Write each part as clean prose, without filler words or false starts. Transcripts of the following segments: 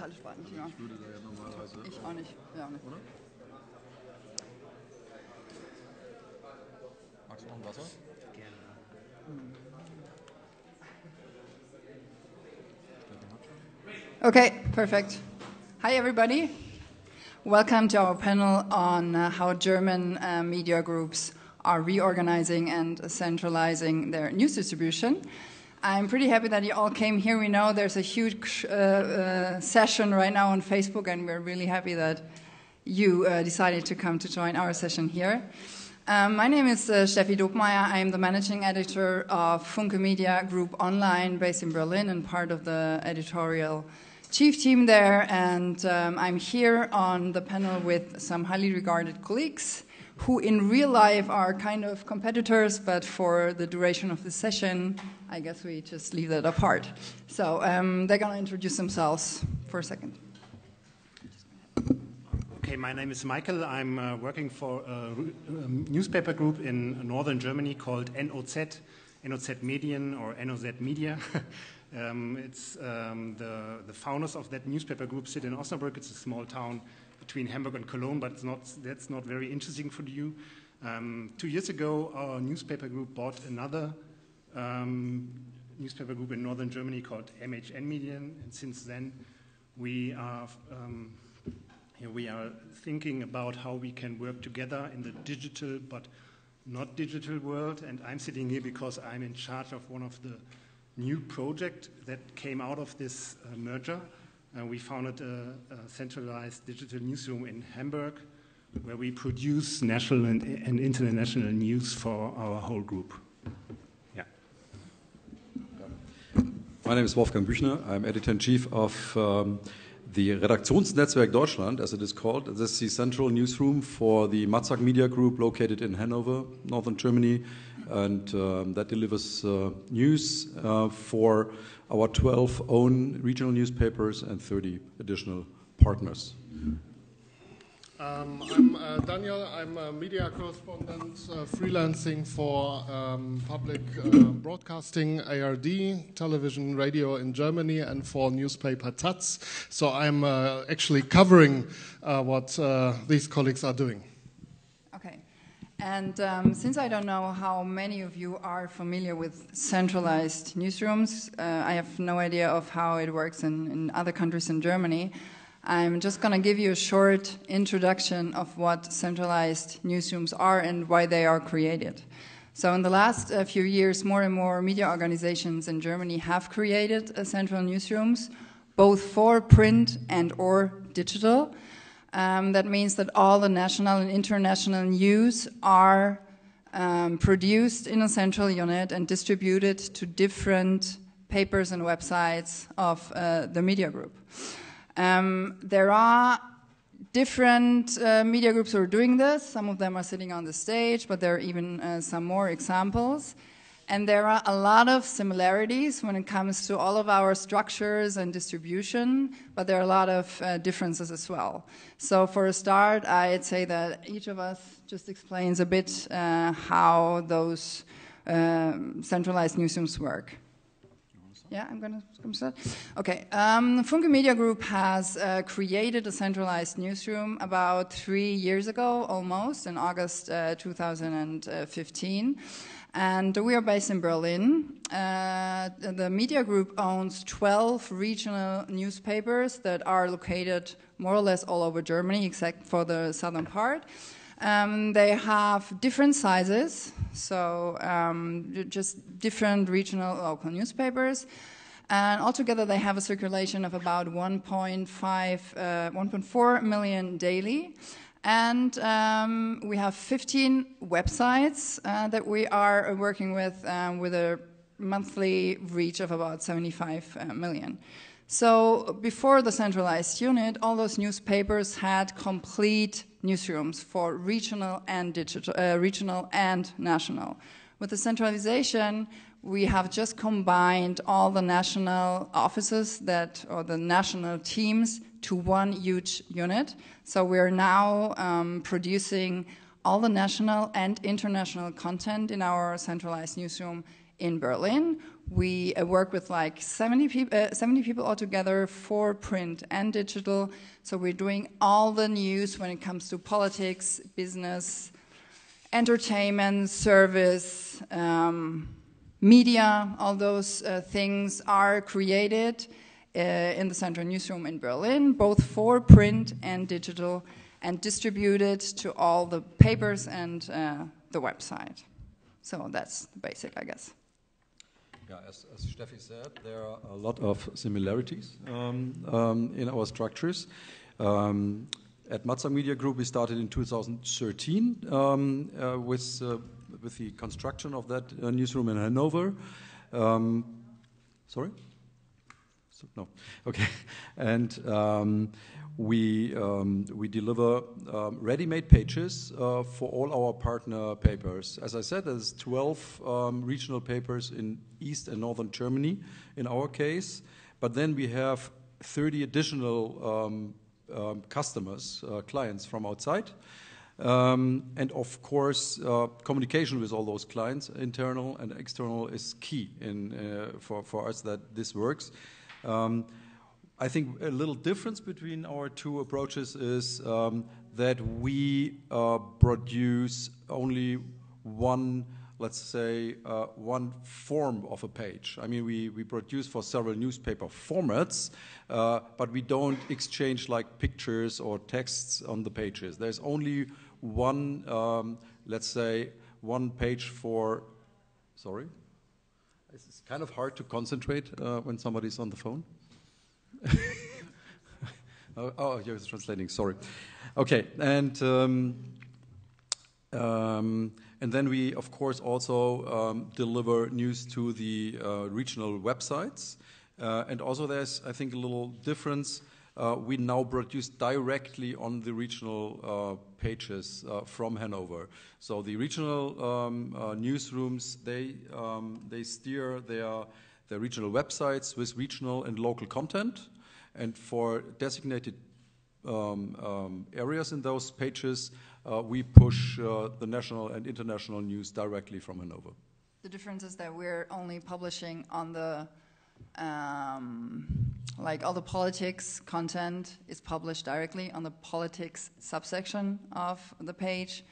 alle Sprachen. Ja. Ich würde da ja normalerweise... Ich auch nicht. Ja, nicht. Oder? Magst du noch ein Wasser? Gerne. Okay, perfect. Hi, everybody. Welcome to our panel on how German media groups are reorganizing and centralizing their news distribution. I'm pretty happy that you all came here. We know there's a huge session right now on Facebook, and we're really happy that you decided to come to join our session here. My name is Steffi Dobmeier. I'm the managing editor of Funke Media Group Online, based in Berlin, and part of the editorial chief team there. And I'm here on the panel with some highly regarded colleagues who in real life are kind of competitors, but for the duration of the session, I guess we just leave that apart. So they're going to introduce themselves for a second. Okay, my name is Michael. I'm working for a newspaper group in northern Germany called NOZ Medien or NOZ Media. It's the founders of that newspaper group sit in Osnabrück. It's a small town between Hamburg and Cologne, but that's not very interesting for you. 2 years ago, our newspaper group bought another newspaper group in northern Germany called MHN Medien, and since then we are thinking about how we can work together in the digital but not digital world. And I'm sitting here because I'm in charge of one of the new projects that came out of this merger. We founded a centralized digital newsroom in Hamburg, where we produce national and international news for our whole group. Yeah. My name is Wolfgang Buchner. I'm editor-in-chief of the Redaktionsnetzwerk Deutschland, as it is called. This is the central newsroom for the Madsack Media Group, located in Hanover, northern Germany, and that delivers news for our 12 own regional newspapers and 30 additional partners. I'm Daniel. I'm a media correspondent, freelancing for public broadcasting, ARD, television, radio in Germany, and for newspaper Taz. So I'm actually covering what these colleagues are doing. Okay. And since I don't know how many of you are familiar with centralized newsrooms, I have no idea of how it works in other countries in Germany. I'm just going to give you a short introduction of what centralized newsrooms are and why they are created. So in the last few years, more and more media organizations in Germany have created central newsrooms, both for print and or digital. That means that all the national and international news are produced in a central unit and distributed to different papers and websites of the media group. There are different media groups who are doing this. Some of them are sitting on the stage, but there are even some more examples. And there are a lot of similarities when it comes to all of our structures and distribution, but there are a lot of differences as well. So for a start, I'd say that each of us just explains a bit how those centralized newsrooms work. Yeah, I'm going to start. Okay, Funke Media Group has created a centralized newsroom about 3 years ago, almost, in August 2015. And we are based in Berlin. The media group owns 12 regional newspapers that are located more or less all over Germany, except for the southern part. They have different sizes, so just different regional local newspapers. And altogether they have a circulation of about 1.4 million daily. And we have 15 websites that we are working with a monthly reach of about 75 million. So before the centralized unit, all those newspapers had complete newsrooms for regional and digital, regional and national. With the centralization, we have just combined all the national offices or the national teams to one huge unit. So we're now producing all the national and international content in our centralized newsroom in Berlin. We work with like 70 people altogether for print and digital. So we're doing all the news when it comes to politics, business, entertainment, service, media. All those things are created in the Central Newsroom in Berlin, both for print and digital, and distributed to all the papers and the website. So that's the basic, I guess. Yeah, as Steffi said, there are a lot of similarities in our structures. At Madsack Media Group, we started in 2013 with the construction of that newsroom in Hanover. Sorry? No. Okay. And we deliver ready-made pages for all our partner papers. As I said, there's 12 regional papers in East and Northern Germany in our case, but then we have 30 additional customers, clients from outside. And of course, communication with all those clients, internal and external, is key for us that this works. I think a little difference between our two approaches is that we produce only one, let's say, one form of a page. I mean, we produce for several newspaper formats, but we don't exchange like pictures or texts on the pages. There's only one, let's say, one page for, sorry? It's kind of hard to concentrate when somebody's on the phone. Oh, you're translating, sorry. Okay, and then we, of course, also deliver news to the regional websites. And also there's, I think, a little difference. We now produce directly on the regional pages from Hanover. So the regional newsrooms, they steer their regional websites with regional and local content. And for designated areas in those pages, we push the national and international news directly from Hanover. The difference is that we're only publishing on the, like all the politics content is published directly on the politics subsection of the page,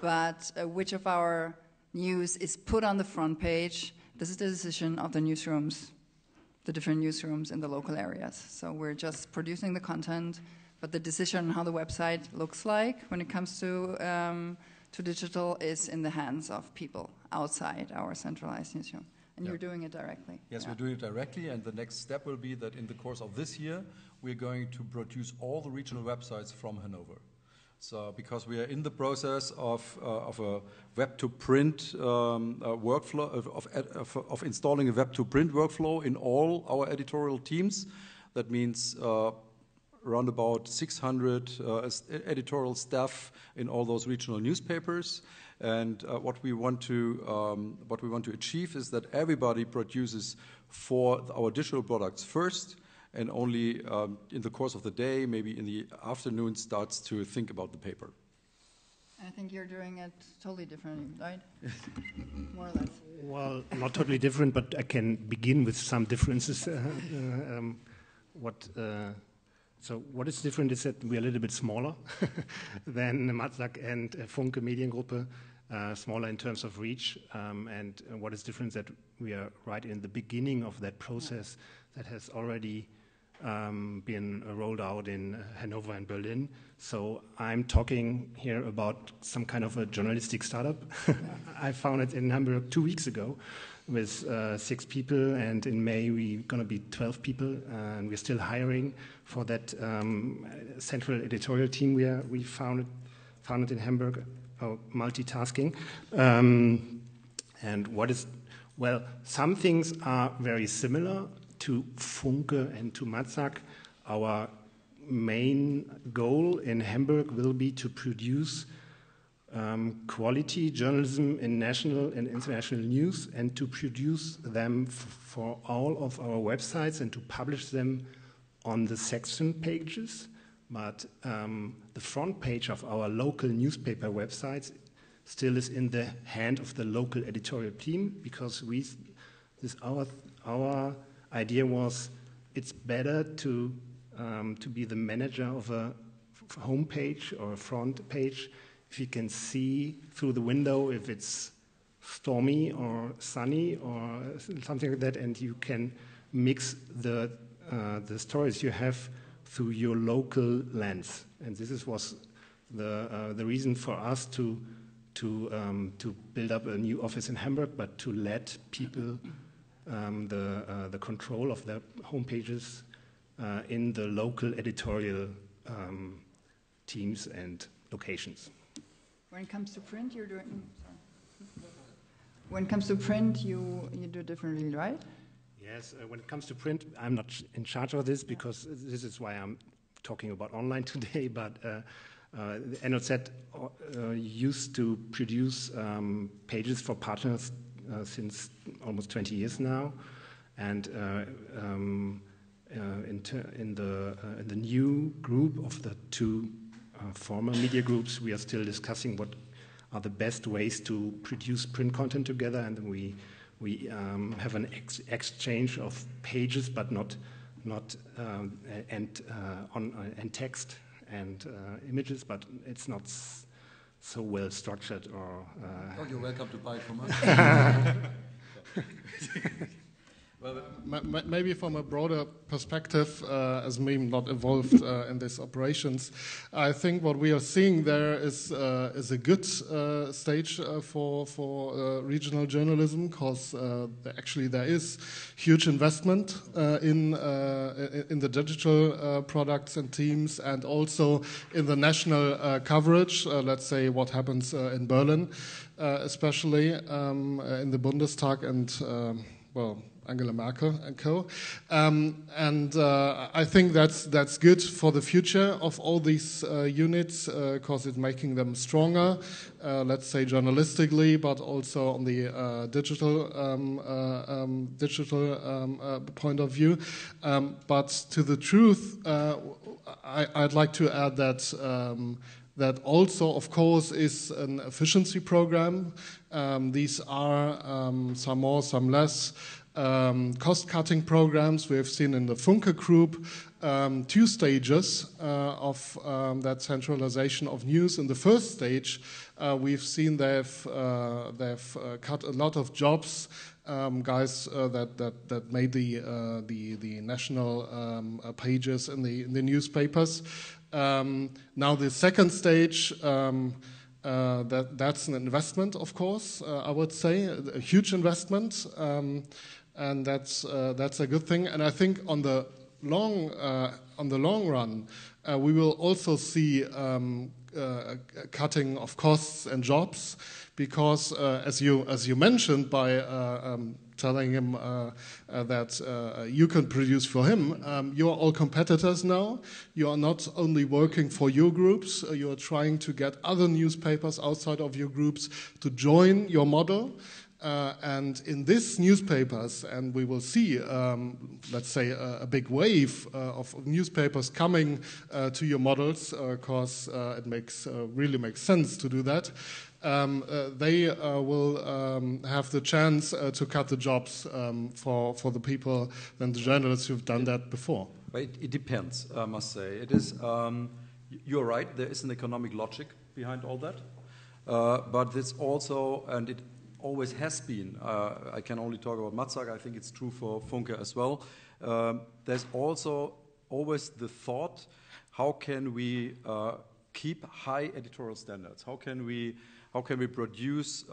but which of our news is put on the front page, this is the decision of the newsrooms, the different newsrooms in the local areas. So we're just producing the content, but the decision on how the website looks like when it comes to digital is in the hands of people outside our centralized newsroom. And you're doing it directly. Yes, we're doing it directly, and the next step will be that in the course of this year, we're going to produce all the regional websites from Hanover. So, because we are in the process of a web-to-print workflow, of installing a web-to-print workflow in all our editorial teams. That means around about 600 editorial staff in all those regional newspapers. And what we want to achieve is that everybody produces for our digital products first, and only in the course of the day, maybe in the afternoon, starts to think about the paper. I think you're doing it totally differently, right? More or less. Well, not totally different, but I can begin with some differences. So what is different is that we're a little bit smaller than Madsack and Funke Media Group, smaller in terms of reach. And what is different is that we are right in the beginning of that process that has already been rolled out in Hanover and Berlin. So I'm talking here about some kind of a journalistic startup. I found it in Hamburg 2 weeks ago with 6 people, and in May we're going to be 12 people, and we're still hiring for that central editorial team we founded in Hamburg, multitasking. And what is, well, some things are very similar to Funke and to Madsack. Our main goal in Hamburg will be to produce quality journalism in national and international news, and to produce them for all of our websites and to publish them on the section pages. But the front page of our local newspaper websites still is in the hand of the local editorial team, because we our idea was it's better to be the manager of a homepage or a front page if you can see through the window if it's stormy or sunny or something like that, and you can mix the stories you have through your local lens. And this was the reason for us to build up a new office in Hamburg, but to let people the control of their homepages in the local editorial teams and locations. When it comes to print, you're doing. When it comes to print, you do differently, right? Yes. When it comes to print, I'm not in charge of this because this is why I'm talking about online today. But the NOZ used to produce pages for partners since almost 20 years now, and in the new group of the two former media groups, we are still discussing what are the best ways to produce print content together, and we have an exchange of pages, but not and text and images, but it's not so well structured. Or you're welcome to buy it from us. Well, maybe from a broader perspective, as me not involved in these operations, I think what we are seeing there is a good stage for regional journalism, because actually there is huge investment in the digital products and teams, and also in the national coverage. Let's say what happens in Berlin, especially in the Bundestag and Angela Merkel and co. I think that's good for the future of all these units, because it's making them stronger, let's say journalistically, but also on the digital point of view. But to the truth, I'd like to add that also, of course, is an efficiency program. These are some more, some less. Cost-cutting programs. We have seen in the Funke Group 2 stages of that centralization of news. In the first stage, we've seen they've cut a lot of jobs. Guys that made the national pages in the newspapers. Now the second stage. That's an investment, of course. I would say a huge investment. And that's a good thing. And I think on the long run, we will also see cutting of costs and jobs, because as you mentioned, by telling him that you can produce for him, you are all competitors now. You are not only working for your groups, you are trying to get other newspapers outside of your groups to join your model. And in these newspapers, and we will see, let's say, a big wave of newspapers coming to your models, because it really makes sense to do that. They will have the chance to cut the jobs for the people and the journalists who've done that before. But it depends, I must say. It is. You're right. There is an economic logic behind all that, but it's also, and it always has been. I can only talk about Madsack. I think it's true for Funke as well. There's also always the thought: how can we keep high editorial standards? How can we produce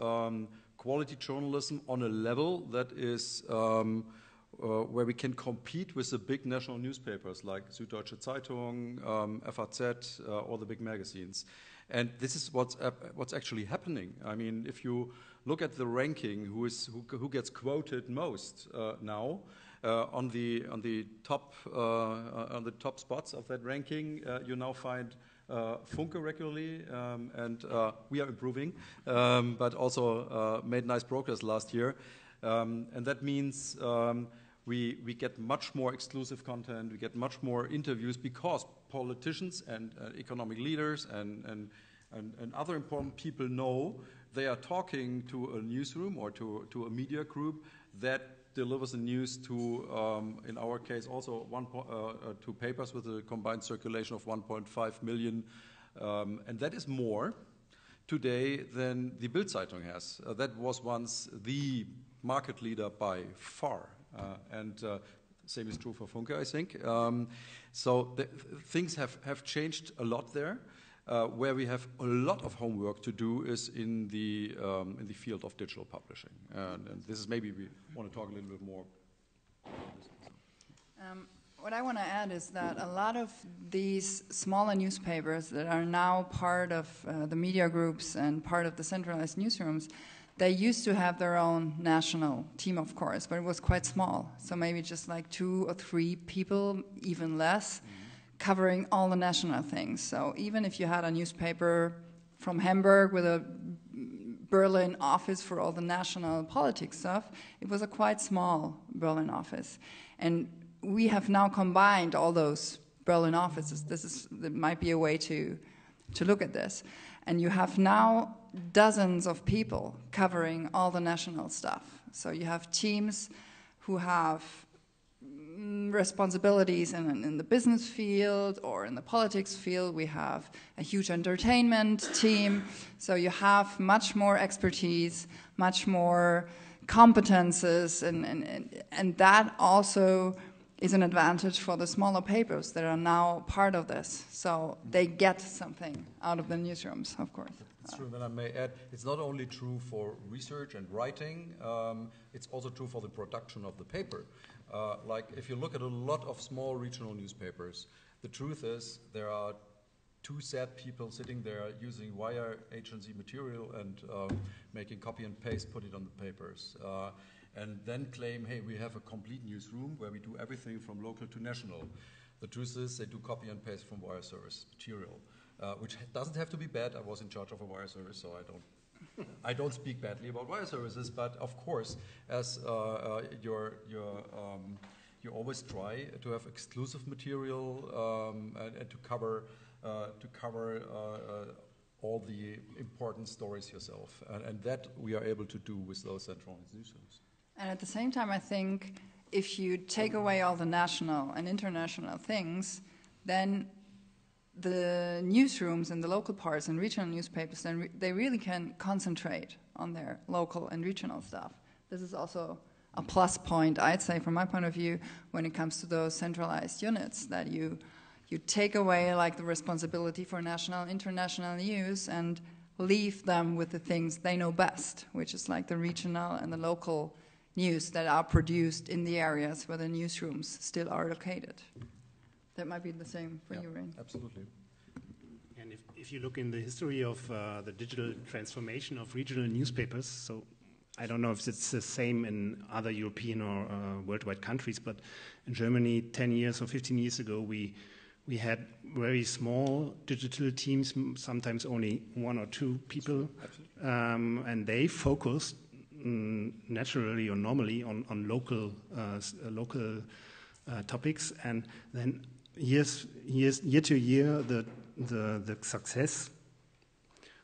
quality journalism on a level that is where we can compete with the big national newspapers like Süddeutsche Zeitung, FAZ, or the big magazines? And this is what's actually happening. I mean, if you look at the ranking, who gets quoted most now on the top spots of that ranking, you now find Funke regularly, and we are improving, but also made nice progress last year, and that means we get much more exclusive content, we get much more interviews, because politicians and economic leaders and other important people know they are talking to a newsroom or to a media group that delivers the news to, in our case, also 2 papers with a combined circulation of 1.5 million, and that is more today than the Bild-Zeitung has. That was once the market leader by far, and same is true for Funke, I think. So things have changed a lot there. Where we have a lot of homework to do is in the field of digital publishing, and this is maybe we want to talk a little bit more. What I want to add is that a lot of these smaller newspapers that are now part of the media groups and part of the centralized newsrooms, they used to have their own national team, of course, but it was quite small. So maybe just like 2 or 3 people, even less, covering all the national things. So even if you had a newspaper from Hamburg with a Berlin office for all the national politics stuff, it was a quite small Berlin office. And we have now combined all those Berlin offices. That might be a way to look at this. And you have now dozens of people covering all the national stuff. So you have teams who have responsibilities in the business field or in the politics field. We have a huge entertainment team. So you have much more expertise, much more competences, and that also is an advantage for the smaller papers that are now part of this. So they get something out of the newsrooms, of course. It's true, and I may add, it's not only true for research and writing, it's also true for the production of the paper. Like if you look at a lot of small regional newspapers, the truth is there are 2 sad people sitting there using wire agency material and making copy and paste, put it on the papers, and then claim, hey, we have a complete newsroom where we do everything from local to national. The truth is they do copy and paste from wire service material, which doesn't have to be bad. I was in charge of a wire service, so I don't speak badly about wire services, but of course, as you always try to have exclusive material and to cover all the important stories yourself, and that we are able to do with those centralized newsrooms. And at the same time, I think if you take away all the national and international things, then the newsrooms and the local parts and regional newspapers, then they really can concentrate on their local and regional stuff. This is also a plus point, I'd say, from my point of view, when it comes to those centralized units, that you take away like the responsibility for national and international news and leave them with the things they know best, which is like the regional and the local news that are produced in the areas where the newsrooms still are located. That might be the same for you, Rain. Absolutely. And if you look in the history of the digital transformation of regional newspapers, so I don't know if it's the same in other European or worldwide countries, but in Germany 10 years or 15 years ago, we had very small digital teams, sometimes only 1 or 2 people, and they focused naturally or normally on local topics, and then year to year the success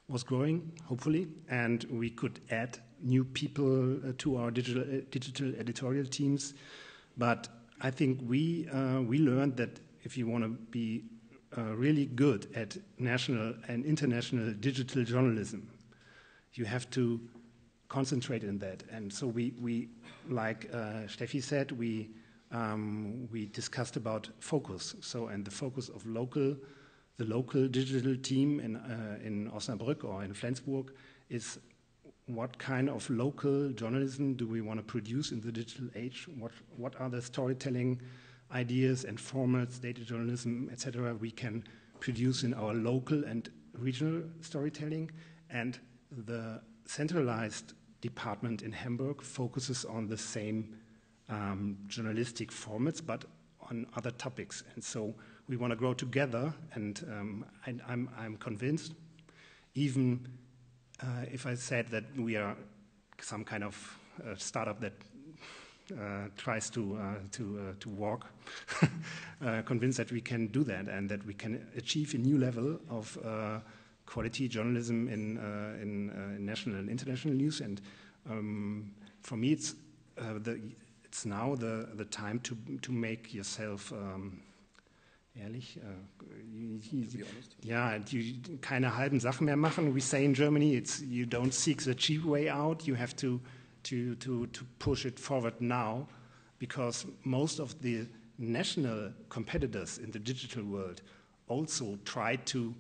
was growing, hopefully, and we could add new people to our digital editorial teams. But I think we learned that if you want to be really good at national and international digital journalism, you have to concentrate in that. And so we like Steffi said, we discussed about focus. So, and the focus of the local digital team in Osnabrück or in Flensburg is what kind of local journalism do we want to produce in the digital age? What are the storytelling ideas and formats, data journalism, etc. we can produce in our local and regional storytelling? And the centralized department in Hamburg focuses on the same journalistic formats, but on other topics. And so we want to grow together, and I'm convinced, even if I said that we are some kind of startup that tries to walk, convinced that we can do that and that we can achieve a new level of quality journalism in national and international news. And for me, it's it's now the time to make yourself ehrlich. To be honest. Ja, keine halben Sachen mehr machen. We say in Germany, you don't seek the cheap way out. You have to push it forward now, because most of the national competitors in the digital world also try to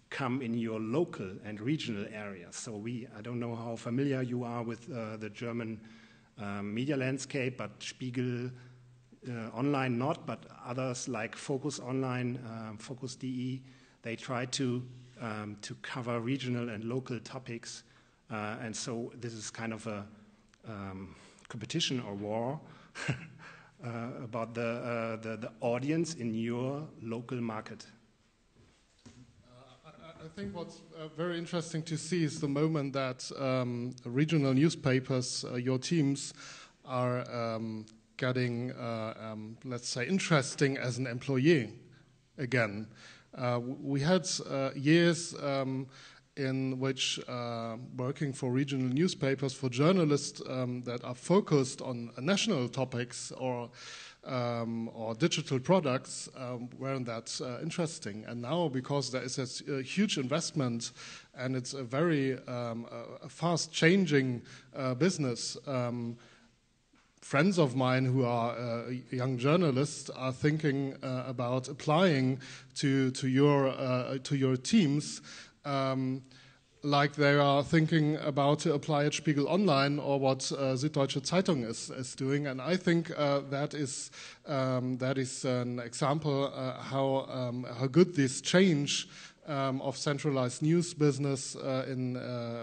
come in your local and regional areas. So I don't know how familiar you are with the German media landscape, but Spiegel Online not, but others like Focus Online, Focus.de, they try to cover regional and local topics, and so this is kind of a competition or war about the audience in your local market. I think what's very interesting to see is the moment that regional newspapers, your teams, are getting, let's say, interesting as an employee again. We had years in which working for regional newspapers, for journalists that are focused on national topics or digital products weren't that interesting. And now, because there is a huge investment and it's a very fast-changing business, friends of mine who are young journalists are thinking about applying to your teams, like they are thinking about to apply at Spiegel Online or what Süddeutsche Zeitung is doing. And I think that is an example how good this change of centralized news business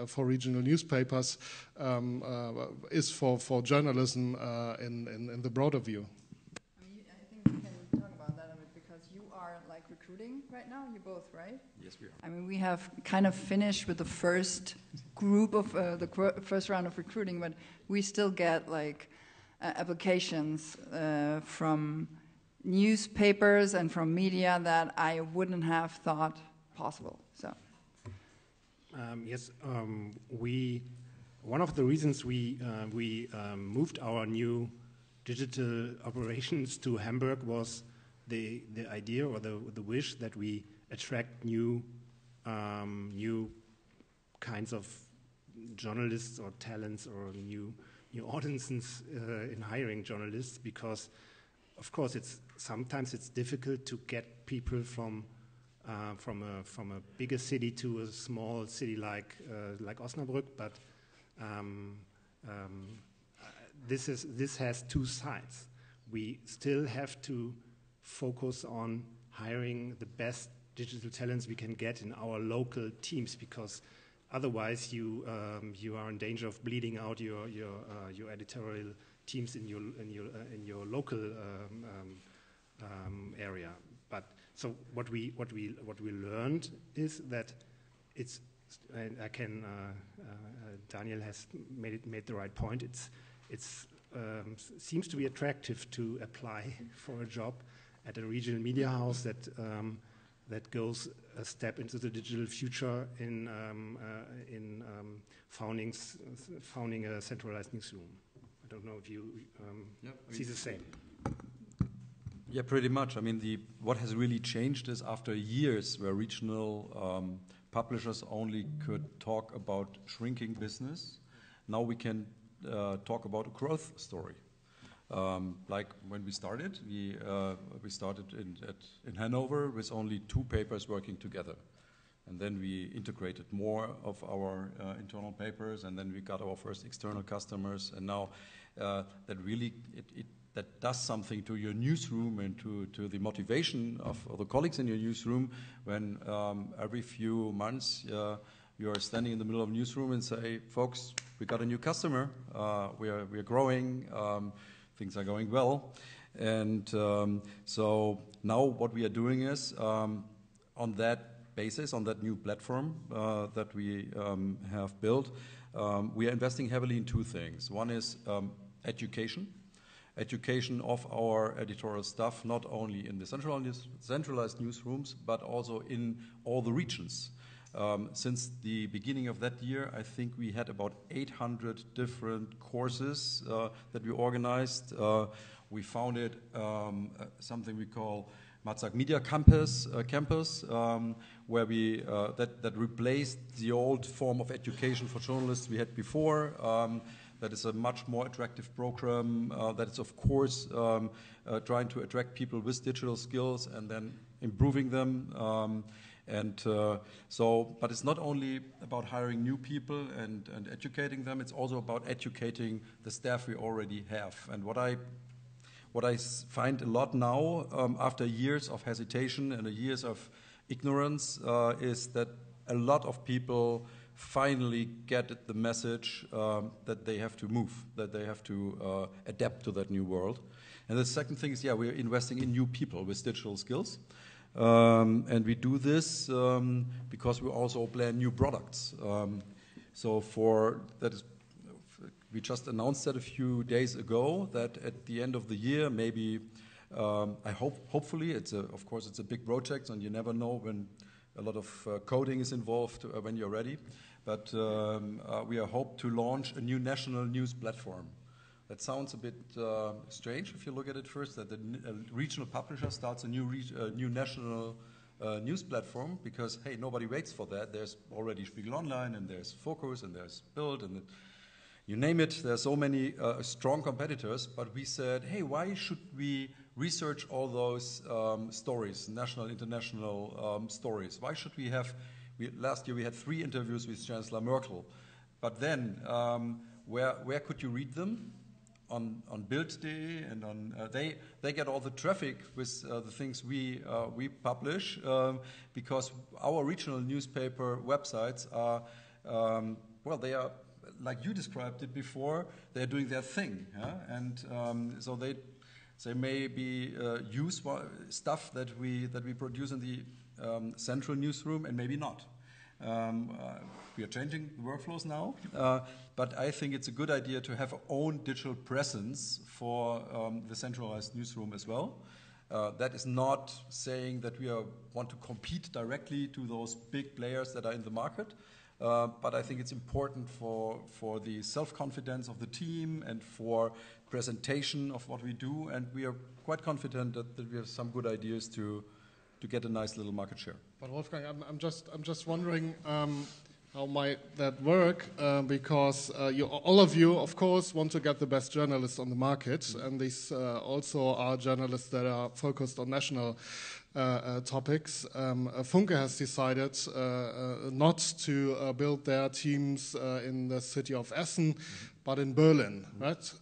for regional newspapers is for journalism in the broader view. I think we can talk about that a bit, because you are like recruiting right now. You both, right? Yes, we are. I mean, we have kind of finished with the first group of first round of recruiting, but we still get like applications from newspapers and from media that I wouldn't have thought possible. So yes, one of the reasons we moved our new digital operations to Hamburg was the idea or the wish that we attract new kinds of journalists or talents or new audiences in hiring journalists, because of course sometimes it's difficult to get people from a bigger city to a small city like Osnabrück, but this has two sides. We still have to focus on hiring the best digital talents we can get in our local teams, because otherwise you are in danger of bleeding out your editorial teams in your local area. But so what we learned is that it's, and I can Daniel has made the right point. It's seems to be attractive to apply for a job at a regional media house that goes a step into the digital future in founding a centralized newsroom. I don't know if you see the same. Yeah, pretty much. I mean, what has really changed is after years where regional publishers only could talk about shrinking business, now we can talk about a growth story. Like when we started, we started in Hanover with only 2 papers working together. And then we integrated more of our internal papers, and then we got our first external customers. And now that really, that does something to your newsroom and to the motivation of the colleagues in your newsroom when every few months you are standing in the middle of a newsroom and say, folks, we got a new customer, we are growing, things are going well. And so now what we are doing is, on that basis, on that new platform that we have built, we are investing heavily in 2 things. One is education of our editorial staff, not only in the centralized newsrooms, but also in all the regions. Since the beginning of that year, I think we had about 800 different courses that we organized. We founded something we call Madsack Media Campus, where we that replaced the old form of education for journalists we had before. That is a much more attractive program. That is, of course, trying to attract people with digital skills and then improving them. But it's not only about hiring new people and educating them. It's also about educating the staff we already have. And what I find a lot now, after years of hesitation and years of ignorance, is that a lot of people finally get the message that they have to move, that they have to adapt to that new world. And the second thing is, we're investing in new people with digital skills. And we do this because we also plan new products. We just announced that a few days ago, that at the end of the year, maybe, hopefully, of course, it's a big project, and you never know when a lot of coding is involved when you're ready. But we hope to launch a new national news platform. That sounds a bit strange if you look at it first, that the regional publisher starts a new national news platform, because, hey, nobody waits for that. There's already Spiegel Online, and there's Focus, and there's Bild, and you name it. There's so many strong competitors, but we said, hey, why should we research all those stories, national, international stories? Why should we have, last year we had 3 interviews with Chancellor Merkel, but then where could you read them? On Bild.de, and on they get all the traffic with the things we publish, because our regional newspaper websites are they are, like you described it before, they're doing their thing, and so they maybe use stuff that we produce in the central newsroom, and maybe not. We are changing the workflows now, but I think it's a good idea to have our own digital presence for the centralized newsroom as well. That is not saying that we want to compete directly to those big players that are in the market, but I think it's important for the self-confidence of the team and for presentation of what we do, and we are quite confident that we have some good ideas to get a nice little market share. But Wolfgang, I'm just wondering how might that work, because all of you, of course, want to get the best journalists on the market, and these also are journalists that are focused on national topics. Funke has decided not to build their teams in the city of Essen, but in Berlin, right?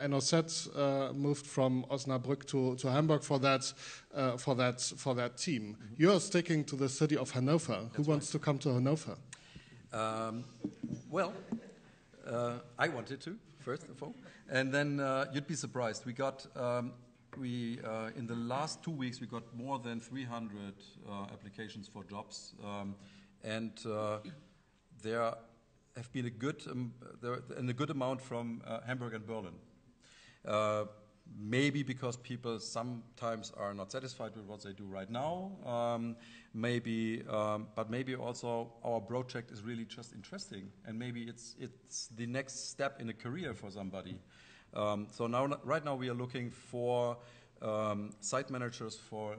NOZ moved from Osnabrück to Hamburg for that team. You are sticking to the city of Hanover. Who wants to come to Hanover? I wanted to, first of all, and then you'd be surprised. We got in the last 2 weeks we got more than 300 applications for jobs, and there have been a good amount from Hamburg and Berlin. Maybe because people sometimes are not satisfied with what they do right now. But maybe also our project is really just interesting, and maybe it's the next step in a career for somebody. So right now we are looking for site managers for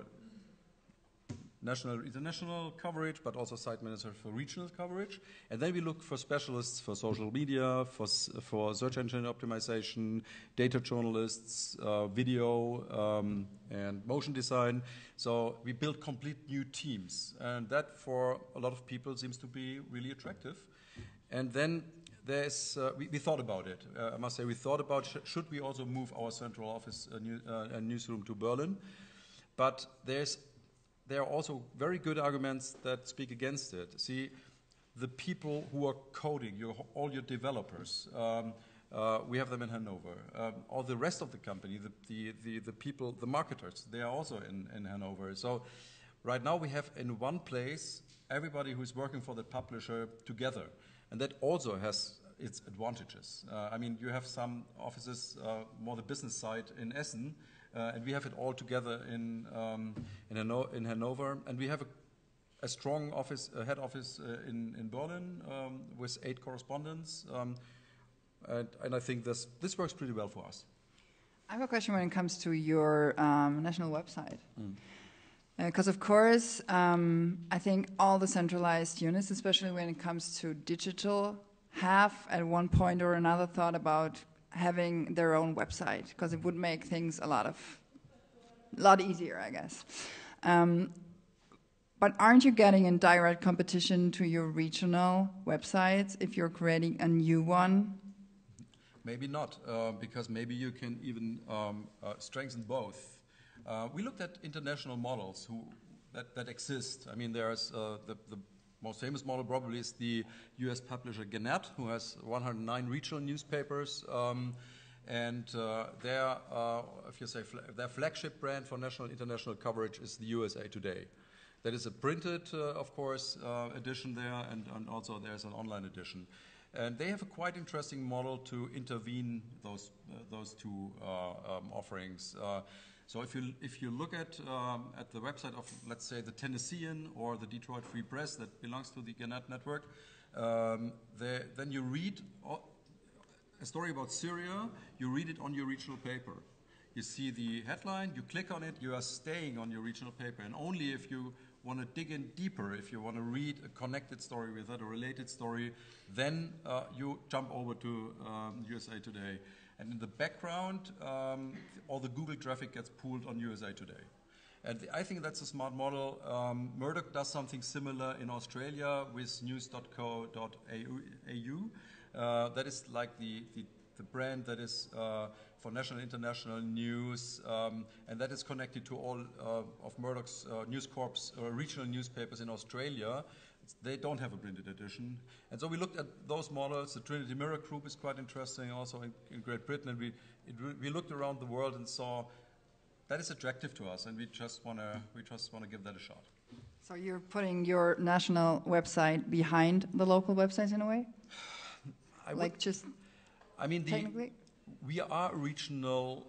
national, international coverage, but also site managers for regional coverage. And then we look for specialists for social media, for search engine optimization, data journalists, video, and motion design. So we build complete new teams, and that for a lot of people seems to be really attractive. And then we thought about it. I must say, we thought about should we also move our central office and newsroom to Berlin, but there are also very good arguments that speak against it. See, the people who are coding, all your developers, we have them in Hanover. All the rest of the company, the people, the marketers, they are also in Hanover. So right now we have in one place everybody who is working for the publisher together. And that also has its advantages. I mean, you have some offices, more the business side in Essen, and we have it all together in Hanover. And we have a strong office, head office in Berlin with 8 correspondents, and I think this works pretty well for us. I have a question when it comes to your national website. Because, of course, I think all the centralized units, especially when it comes to digital, have at one point or another thought about having their own website, because it would make things a lot easier, I guess. But aren't you getting in direct competition to your regional websites if you're creating a new one? Maybe not, because maybe you can even strengthen both. We looked at international models that exist. I mean, there's the most famous model probably is the US publisher Gannett, who has 109 regional newspapers, and if you say their flagship brand for national and international coverage is the USA Today. That is a printed, of course, edition there, and also there's an online edition. And they have a quite interesting model to intervene those two offerings. So if you look at the website of, let's say, the Tennessean or the Detroit Free Press that belongs to the Gannett network, then you read a story about Syria. You read it on your regional paper. You see the headline, you click on it, you are staying on your regional paper, and only if you want to dig in deeper, if you want to read a connected story with that, a related story, then you jump over to USA Today. And in the background, all the Google traffic gets pooled on USA Today. And I think that's a smart model. Murdoch does something similar in Australia with news.co.au. That is like the brand that is for national and international news, and that is connected to all of Murdoch's News Corp's regional newspapers in Australia. They don't have a printed edition. And so we looked at those models. The Trinity Mirror Group is quite interesting also in Great Britain, and we looked around the world and saw that is attractive to us, and we just want to give that a shot. So you're putting your national website behind the local websites in a way? Technically? We are a regional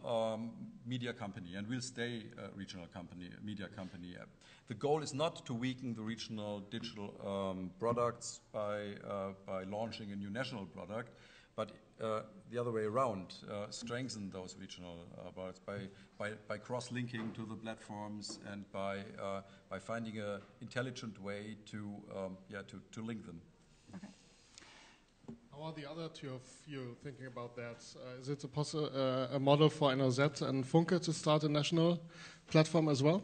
media company, and we'll stay a regional media company. The goal is not to weaken the regional digital products by launching a new national product, but the other way around, strengthen those regional products by cross-linking to the platforms and by finding an intelligent way to link them. Okay. How are the other two of you thinking about that? Is it a model for NOZ and Funke to start a national platform as well?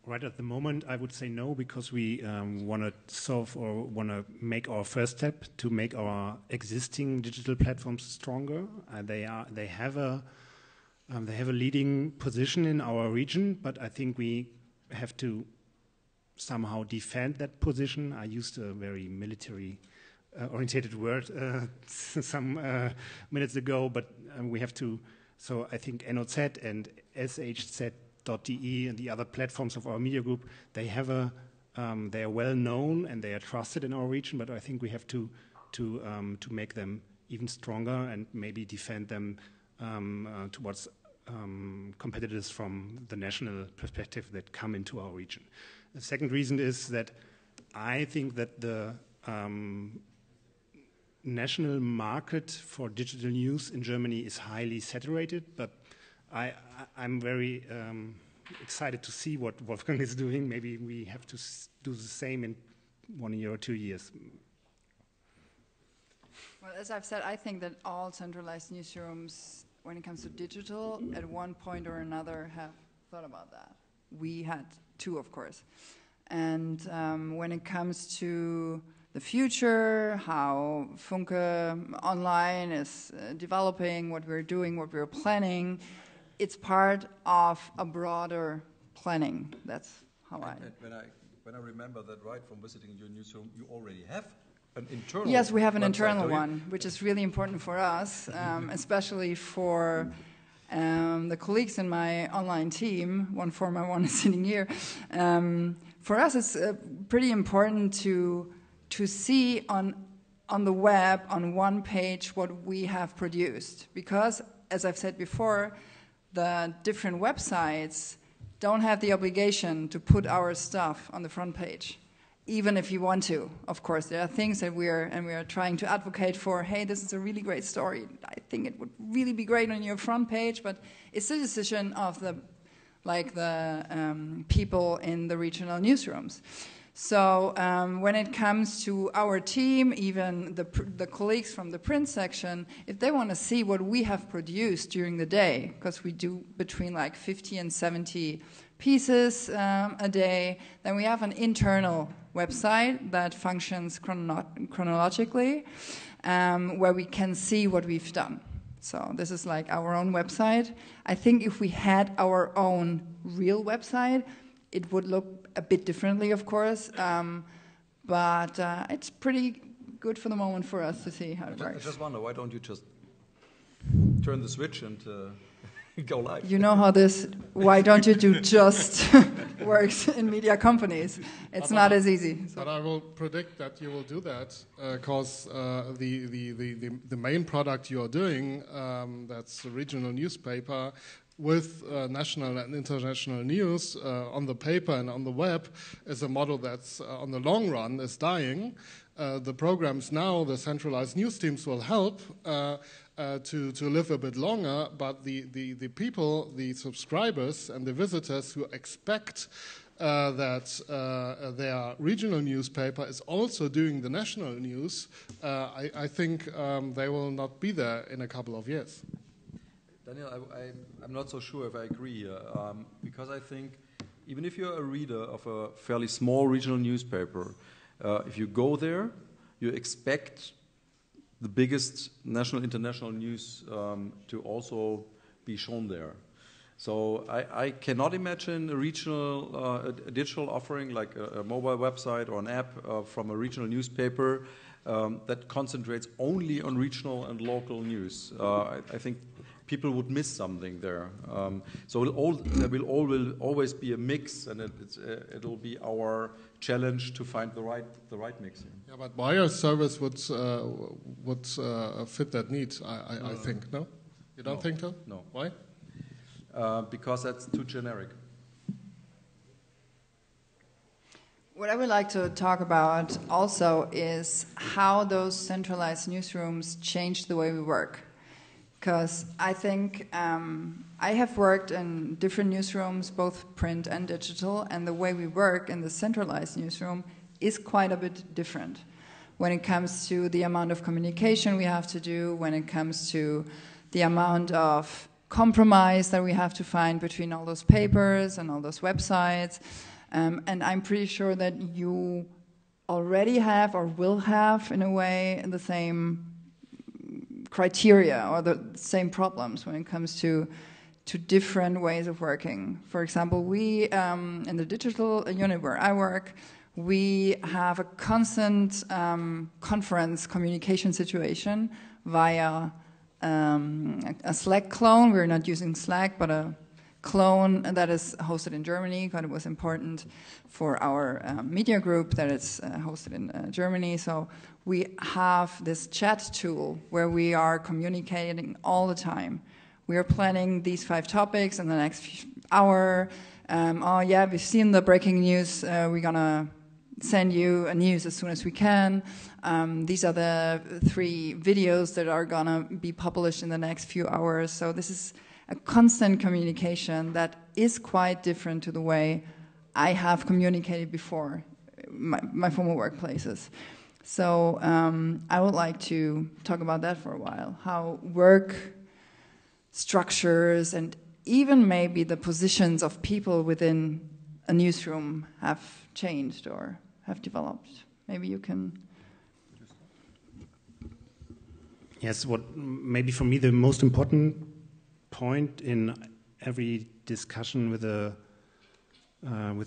Right at the moment, I would say no, because we want to solve or want to make our first step to make our existing digital platforms stronger. They have a leading position in our region, but I think we have to somehow defend that position. I used a very military-oriented word some minutes ago, but we have to. So I think NOZ and SHZ.de and the other platforms of our media group, they are well known and they are trusted in our region. But I think we have to make them even stronger and maybe defend them towards competitors from the national perspective that come into our region. The second reason is that I think that the national market for digital news in Germany is highly saturated, but I'm very excited to see what Wolfgang is doing. Maybe we have to do the same in 1 year or 2 years. Well, as I've said, I think that all centralized newsrooms, when it comes to digital, at one point or another have thought about that. We had two, of course. And when it comes to the future, how Funke Online is developing, what we're doing, what we're planning, it's part of a broader planning. That's how When I remember that right from visiting your newsroom, you already have an internal. Yes, we have an website, internal one, which is really important for us, especially for the colleagues in my online team. One former one is sitting here. For us, it's pretty important to see on the web, on one page, what we have produced. Because, as I've said before, the different websites don't have the obligation to put our stuff on the front page, even if you want to. Of course, there are things that we are trying to advocate for. Hey, this is a really great story. I think it would really be great on your front page, but it's the decision of the people in the regional newsrooms. So when it comes to our team, even the colleagues from the print section, if they want to see what we have produced during the day, because we do between like 50 and 70 pieces a day, then we have an internal website that functions chronologically, where we can see what we've done. So this is like our own website. I think if we had our own real website, it would look a bit differently, of course, but it's pretty good for the moment for us to see how it works. I just wonder, why don't you just turn the switch and go live? You know how this, why don't you do just works in media companies? It's not as easy. So. But I will predict that you will do that, because the main product you are doing, that's the regional newspaper, with national and international news on the paper and on the web, is a model that's on the long run is dying. The programs now, the centralized news teams will help to live a bit longer, but the people, the subscribers and the visitors who expect that their regional newspaper is also doing the national news, I think they will not be there in a couple of years. Daniel, I'm not so sure if I agree here, because I think even if you're a reader of a fairly small regional newspaper, if you go there, you expect the biggest national, international news to also be shown there. So I cannot imagine a regional, a digital offering like a mobile website or an app from a regional newspaper that concentrates only on regional and local news. I think people would miss something there. So there will always be a mix, and it'll be our challenge to find the right mix. Yeah, but buyer service would fit that need. I think. No, you don't think so? No. Why? Because that's too generic. What I would like to talk about also is how those centralized newsrooms changed the way we work. Because I think I have worked in different newsrooms, both print and digital, and the way we work in the centralized newsroom is quite a bit different when it comes to the amount of communication we have to do, when it comes to the amount of compromise that we have to find between all those papers and all those websites. And I'm pretty sure that you already have or will have, in a way, the same criteria or the same problems when it comes to different ways of working. For example, we, in the digital unit where I work, we have a constant conference communication situation via a Slack clone. We're not using Slack, but a clone that is hosted in Germany, because it was important for our media group that it's hosted in Germany. So we have this chat tool where we are communicating all the time. We are planning these 5 topics in the next hour. Oh yeah, we've seen the breaking news. We're gonna send you a news as soon as we can. These are the 3 videos that are gonna be published in the next few hours. So this is a constant communication that is quite different to the way I have communicated before, my former workplaces. So I would like to talk about that for a while, how work structures and even maybe the positions of people within a newsroom have changed or have developed. Maybe you can... Yes, what maybe for me the most important point in every discussion with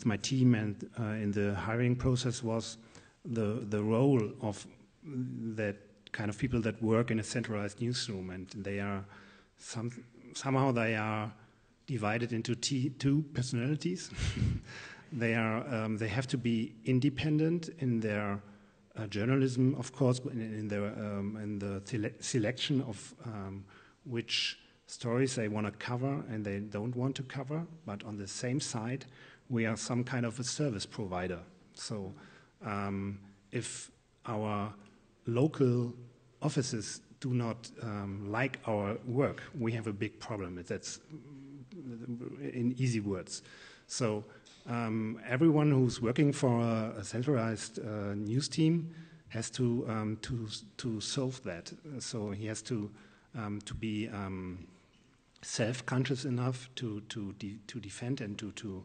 my team and in the hiring process was the role of that kind of people that work in a centralized newsroom, and they are somehow they are divided into 2 personalities. They have to be independent in their journalism, of course, but in the selection of which stories they want to cover and they don't want to cover, but on the same side, we are some kind of a service provider. So if our local offices do not like our work, we have a big problem. That's in easy words. So everyone who's working for a centralized news team has to solve that. So he has to be self-conscious enough to defend and to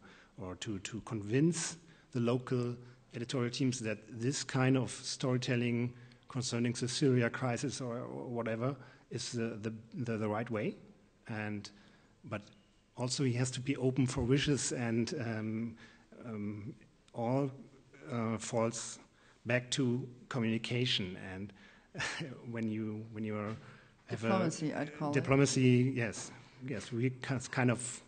convince the local editorial teams that this kind of storytelling concerning the Syria crisis or whatever is the right way, but also he has to be open for wishes, and all falls back to communication. And when you are diplomacy, I'd call diplomacy, it. Yes, we kind of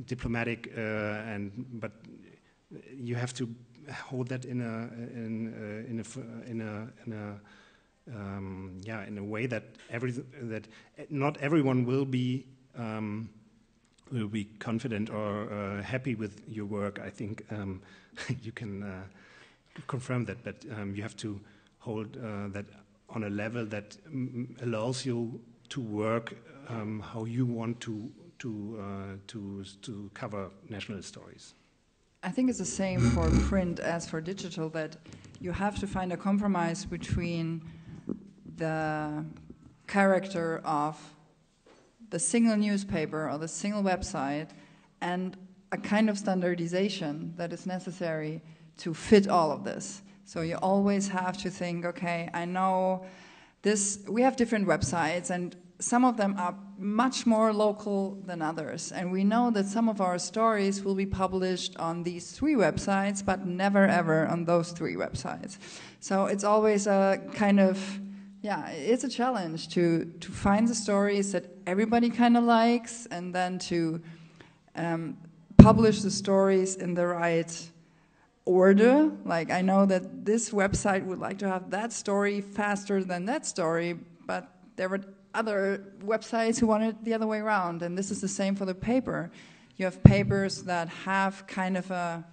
diplomatic, but you have to hold that in a way that not everyone will be confident or happy with your work. I think you can confirm that, but you have to hold that on a level that allows you to work how you want to cover national stories. I think it's the same for print as for digital, that you have to find a compromise between the character of the single newspaper or the single website and a kind of standardization that is necessary to fit all of this. So you always have to think, okay, I know this, we have different websites and some of them are much more local than others. And we know that some of our stories will be published on these 3 websites, but never ever on those 3 websites. So it's always a kind of, it's a challenge to find the stories that everybody kind of likes and then to publish the stories in the right order. Like, I know that this website would like to have that story faster than that story, but there were other websites who want it the other way around, and this is the same for the paper. You have papers that have kind of I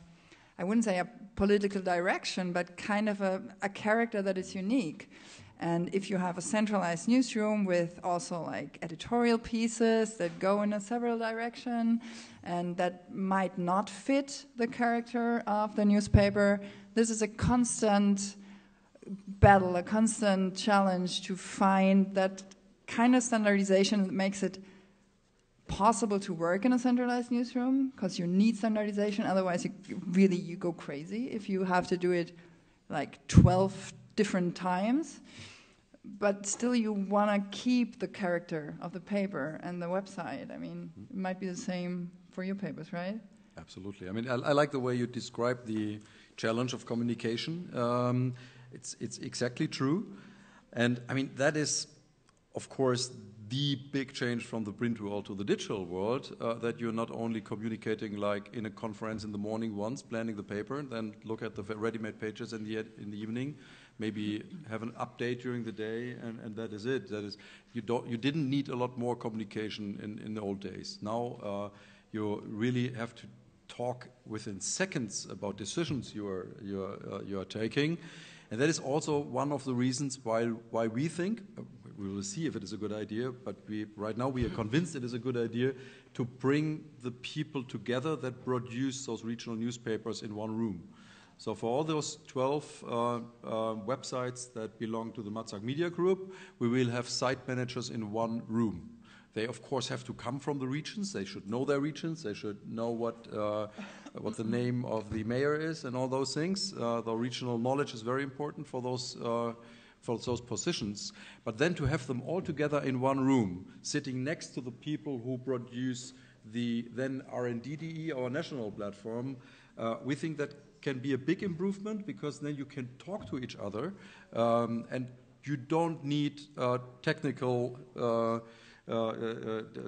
wouldn't say a political direction, but kind of a character that is unique. And if you have a centralized newsroom with also like editorial pieces that go in a several direction and that might not fit the character of the newspaper, this is a constant battle, a constant challenge to find that kind of standardization that makes it possible to work in a centralized newsroom, because you need standardization, otherwise you go crazy if you have to do it like 12 different times. But still you want to keep the character of the paper and the website. I mean, it might be the same for your papers, right? Absolutely. I mean, I like the way you describe the challenge of communication. It's exactly true. And I mean, that is, of course, the big change from the print world to the digital world, that you're not only communicating like in a conference in the morning once, planning the paper, and then look at the ready-made pages in the evening, maybe have an update during the day, and that is it. That is, you didn't need a lot more communication in the old days. Now you really have to talk within seconds about decisions you are taking, and that is also one of the reasons why we think. We will see if it is a good idea, but right now we are convinced it is a good idea to bring the people together that produce those regional newspapers in one room. So for all those 12 websites that belong to the Madsack Media Group, we will have site managers in one room. They, of course, have to come from the regions. They should know their regions. They should know what the name of the mayor is and all those things. The regional knowledge is very important for those positions, but then to have them all together in one room, sitting next to the people who produce the then RNDDE, our national platform, we think that can be a big improvement, because then you can talk to each other, and you don't need technical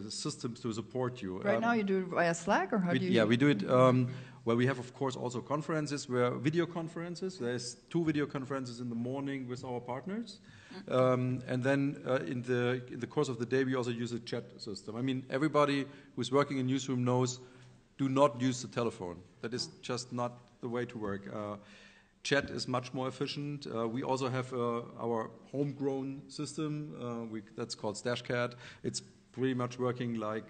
systems to support you. Right now you do it via Slack, or how do you? Yeah, we do it Well, we have, of course, also conferences, video conferences. There's 2 video conferences in the morning with our partners. And then in the course of the day, we also use a chat system. I mean, everybody who's working in newsroom knows, do not use the telephone. That is just not the way to work. Chat is much more efficient. We also have our homegrown system. That's called StashCat. It's pretty much working like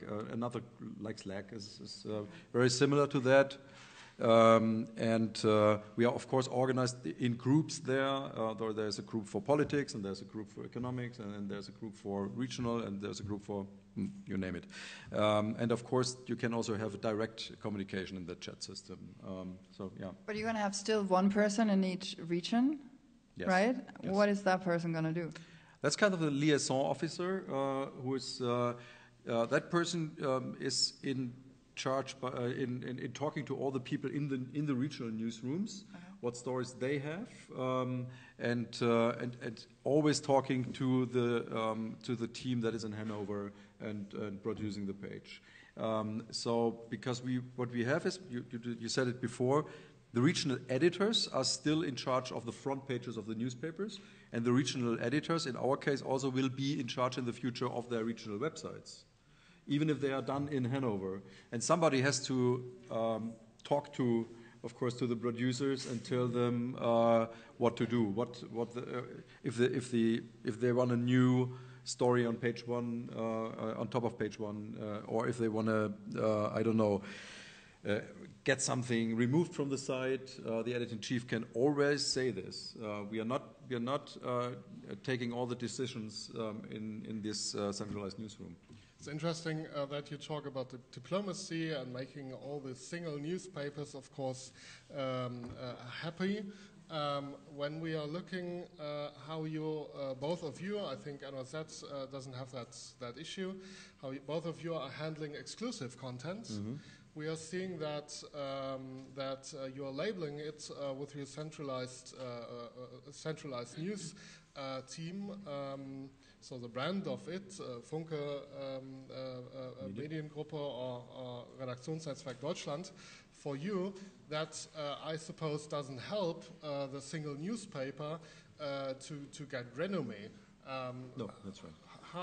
like Slack is very similar to that. We are, of course, organized in groups there. There's a group for politics, and there's a group for economics, and then there's a group for regional, and there's a group for you name it. And of course, you can also have a direct communication in the chat system. So yeah. But you're going to have still one person in each region, yes. Right? Yes. What is that person going to do? That's kind of the liaison officer, who is that person is in charge in talking to all the people in the regional newsrooms, what stories they have, and always talking to the team that is in Hanover and producing the page. So because what we have is you said it before. The regional editors are still in charge of the front pages of the newspapers, and the regional editors, in our case, also will be in charge in the future of their regional websites, even if they are done in Hanover. And somebody has to talk to, of course, to the producers and tell them what to do. If they want a new story on page 1, on top of page 1, or if they want to, I don't know, get something removed from the site, the editor-in-chief can always say this. We are not taking all the decisions in this centralized newsroom. It's interesting that you talk about the diplomacy and making all the single newspapers, of course, happy. When we are looking how you, both of you, I think NOZ doesn't have that issue, how both of you are handling exclusive content. Mm-hmm. We are seeing that you are labeling it with your centralized news team. So the brand of it, Funke Mediengruppe or Redaktionsnetzwerk Deutschland, for you, that I suppose doesn't help the single newspaper to get renommee. No, that's right.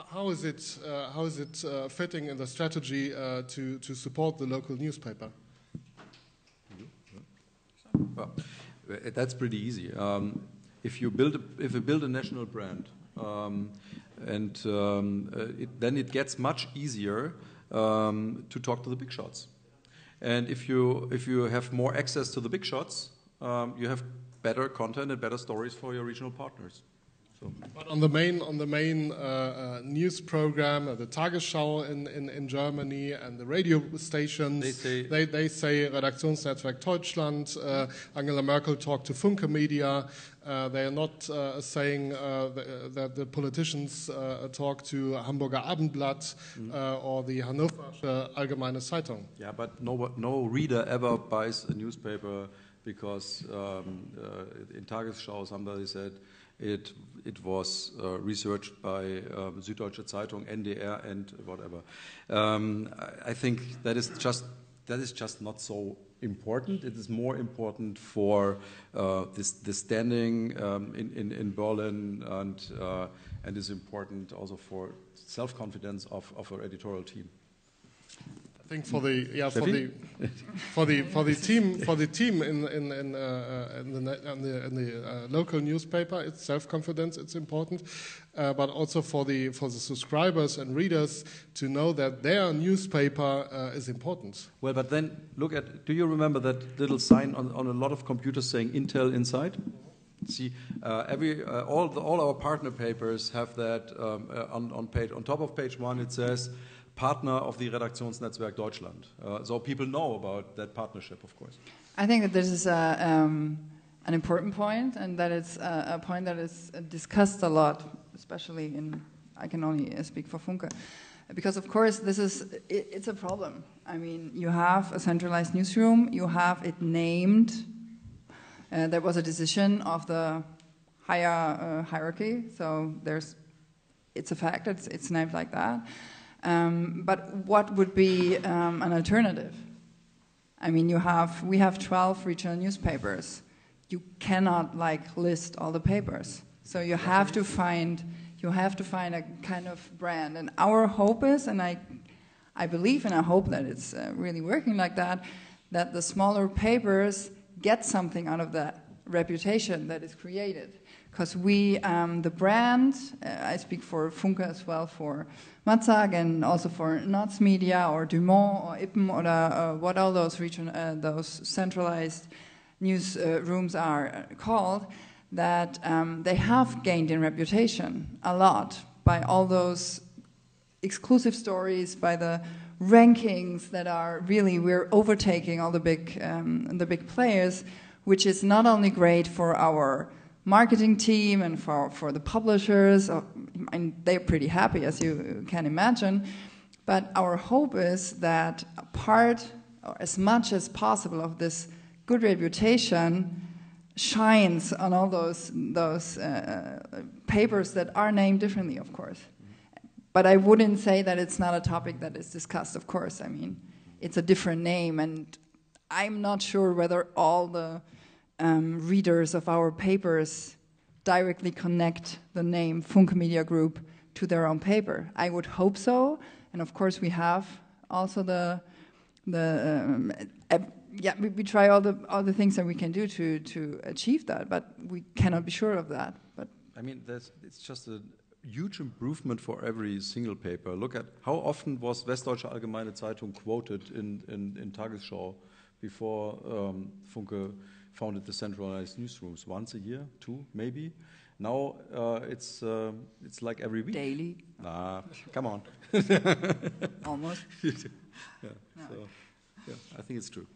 How is it fitting in the strategy to support the local newspaper? Well, that's pretty easy. If you build a national brand, then it gets much easier to talk to the big shots. And if you have more access to the big shots, you have better content and better stories for your regional partners. So. But on the main news program, the Tagesschau in Germany and the radio stations, they say Redaktionsnetzwerk Deutschland. Angela Merkel talked to Funke Media. They are not saying that the politicians talk to Hamburger Abendblatt or the Hannoversche Allgemeine Zeitung. Yeah, but no reader ever buys a newspaper because in Tagesschau somebody said it was researched by Süddeutsche Zeitung, NDR, and whatever. I think that is just not so important. It is more important for the standing in Berlin, and is important also for self-confidence of our editorial team. I think for the team in the local newspaper, it's self-confidence. It's important, but also for the subscribers and readers to know that their newspaper is important. Well, but then look at. Do you remember that little sign on a lot of computers saying Intel inside? See, all our partner papers have that on top of page 1. It says partner of the Redaktionsnetzwerk Deutschland. So people know about that partnership, of course. I think that this is an important point, and that it's a point that is discussed a lot, especially I can only speak for Funke, because of course it's a problem. I mean, you have a centralized newsroom, you have it named. There was a decision of the higher hierarchy, so it's a fact. It's named like that. But what would be an alternative? I mean, we have 12 regional newspapers. You cannot like list all the papers, so you have to find a kind of brand. And our hope is, and I believe and I hope that it's really working like that, that the smaller papers get something out of that reputation that is created. Because we, the brand, I speak for Funke as well, for Madsack, and also for Nods Media or Dumont or Ippen or what all those those centralized news rooms are called, that they have gained in reputation a lot by all those exclusive stories, by the rankings that are really, we're overtaking all the big players, which is not only great for our marketing team and for the publishers, and they're pretty happy, as you can imagine. But our hope is that a part, or as much as possible, of this good reputation shines on all those papers that are named differently, of course. But I wouldn't say that it's not a topic that is discussed, of course. I mean, it's a different name, and I'm not sure whether all the readers of our papers directly connect the name Funke Media Group to their own paper. I would hope so, and of course we have also we try all the things that we can do to achieve that, but we cannot be sure of that. But I mean, it's just a huge improvement for every single paper. Look at how often was Westdeutsche Allgemeine Zeitung quoted in Tagesschau before Funke founded the centralized newsrooms. Once a year, 2 maybe. Now it's like every week. Daily. Nah, come on. Almost. Yeah. So, yeah, I think it's true.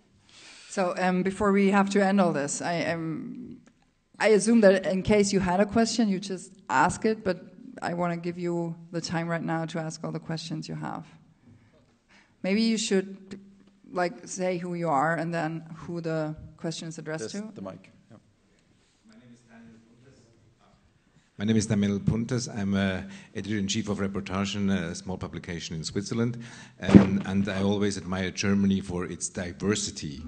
So before we have to end all this, I assume that in case you had a question, you just ask it, but I want to give you the time right now to ask all the questions you have. Maybe you should say who you are and then who the question is addressed to. The mic. Yeah. My name is Daniel Puntes. I'm editor-in-chief of Reportagen, a small publication in Switzerland, and I always admire Germany for its diversity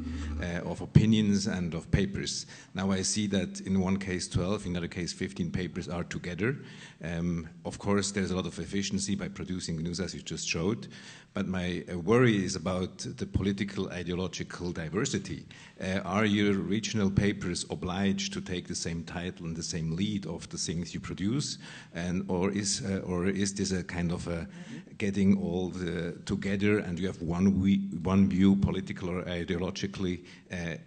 of opinions and of papers. Now I see that in one case 12, in another case 15 papers are together. Of course, there's a lot of efficiency by producing news, as you just showed, but my worry is about the political ideological diversity. Are your regional papers obliged to take the same title and the same lead of the things you produce, or is this a kind of a getting all together and you have one view, political or ideologically,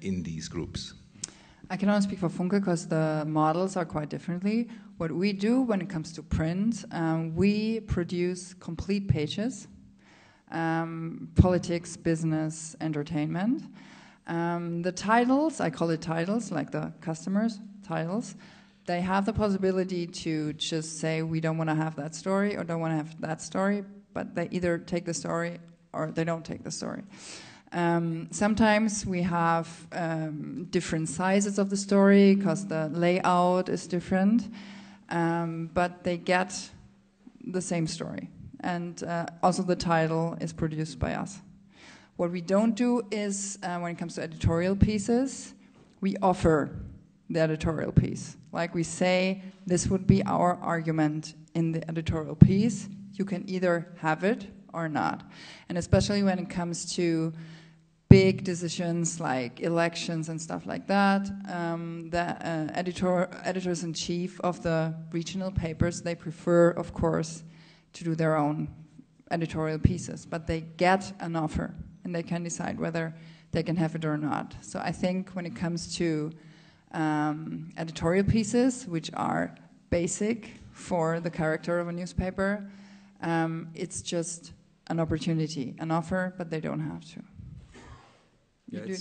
in these groups? I can only speak for Funke because the models are quite differently. What we do when it comes to print, we produce complete pages, politics, business, entertainment. The titles, I call it titles, like the customers' titles, they have the possibility to just say we don't want to have that story or don't want to have that story, but they either take the story or they don't take the story. Sometimes we have different sizes of the story because the layout is different, but they get the same story. And also the title is produced by us. What we don't do is, when it comes to editorial pieces, we offer the editorial piece. Like we say, this would be our argument in the editorial piece. You can either have it or not. And especially when it comes to big decisions like elections and stuff like that, the editors-in-chief of the regional papers, they prefer, of course, to do their own editorial pieces, but they get an offer and they can decide whether they can have it or not. So I think when it comes to editorial pieces, which are basic for the character of a newspaper, it's just an opportunity, an offer, but they don't have to. Yeah,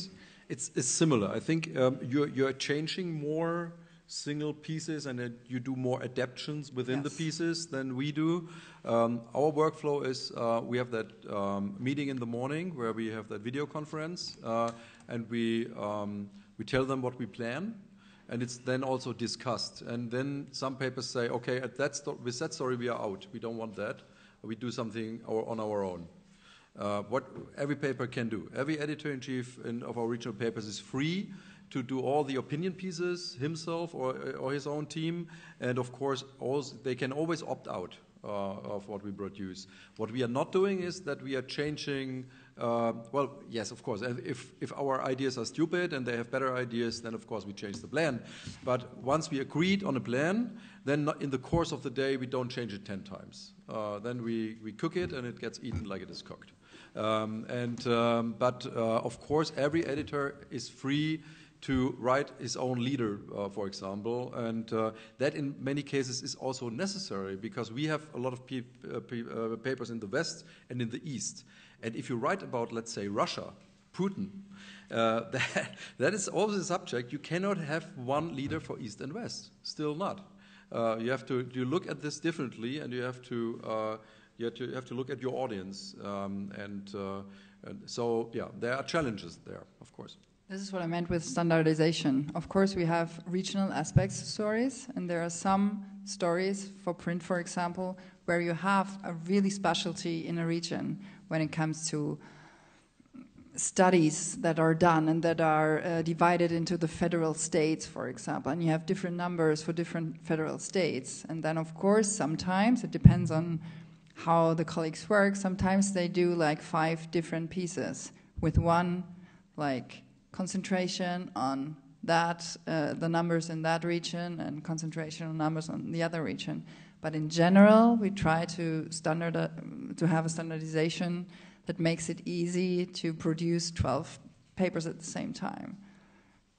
it's similar. I think you're changing more single pieces and you do more adaptations within the pieces than we do. Our workflow is we have that meeting in the morning where we have that video conference and we tell them what we plan, and it's then also discussed. And then some papers say, okay, with that story we are out. We don't want that. We do something on our own. what every paper can do. Every editor-in-chief of our regional papers is free to do all the opinion pieces himself or his own team, and of course also they can always opt out of what we produce. What we are not doing is that we are changing, well, yes, of course, if our ideas are stupid and they have better ideas, then of course we change the plan. But once we agreed on a plan, then in the course of the day we don't change it 10 times. Then we cook it and it gets eaten like it is cooked. But of course every editor is free to write his own leader, for example, and that in many cases is also necessary because we have a lot of papers in the West and in the East. And if you write about, let's say, Russia, Putin, that is also a subject. You cannot have one leader for East and West, still not. You have to look at this differently, and you have to look at your audience. So, yeah, there are challenges there, of course. This is what I meant with standardization. Of course, we have regional aspects of stories, and there are some stories for print, for example, where you have a really specialty in a region when it comes to studies that are done and that are divided into the federal states, for example, and you have different numbers for different federal states. And then, of course, sometimes it depends on how the colleagues work. Sometimes they do like 5 different pieces with one, like, concentration on that, the numbers in that region, and concentration on numbers on the other region. But in general, we try to have a standardization that makes it easy to produce 12 papers at the same time.